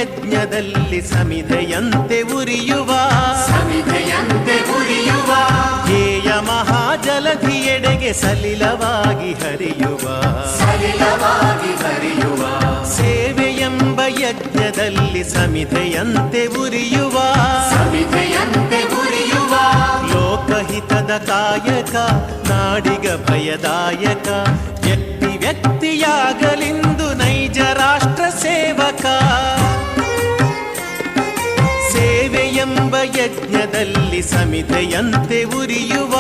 ಯಜ್ಞದಲ್ಲಿ ಸಮಿಧೆಯಂತೆ ಉರಿಯುವ ಧ್ಯೇಯ ಮಹಾಜಲಧಿಯೆಡೆಗೆ ಸಲಿಲವಾಗಿ ಹರಿಯುವ ಸೇವೆಯೆಂಬ ಯಜ್ಞದಲ್ಲಿ ಸಮಿಧೆಯಂತೆ ಉರಿಯುವ ಲೋಕಹಿತದ ಕಾಯಕ ನಾಡಿಗ ಭಯದಾಯಕ ವ್ಯಕ್ತಿ ವ್ಯಕ್ತಿಯಾಗಲಿಂದು ನೈಜ ರಾಷ್ಟ್ರ ಸೇವಕ ಸೇವೆಯೆಂಬ ಯಜ್ಞದಲ್ಲಿ ಸಮಿಧೆಯಂತೆ ಉರಿಯುವ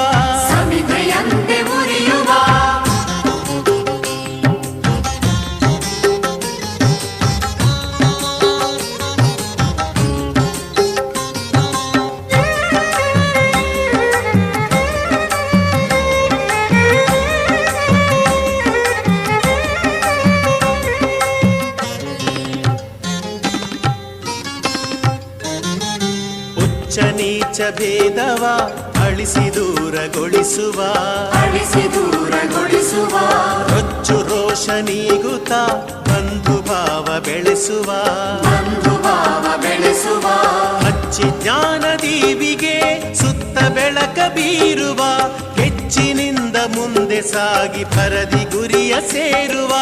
ನೀಚ ಭೇದವ ಅಳಿಸಿ ದೂರಗೊಳಿಸುವ ರೊಚ್ಚು ರೋಷ ನೀಗುತ್ತ ಬಂಧು ಭಾವ ಬೆಳೆಸುವ ಹಚ್ಚಿ ಜ್ಞಾನ ದೀವಿಗೆ ಸುತ್ತ ಬೆಳಕ ಬೀರುವ ಹೆಚ್ಚಿನಿಂದ ಮುಂದೆ ಸಾಗಿ ಪರದಿ ಗುರಿಯ ಸೇರುವ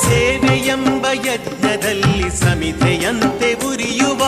ಸೇವೆಯೆಂಬ ಯಜ್ಞದಲ್ಲಿ ಸಮಿಧೆಯಂತೆ ಉರಿಯುವ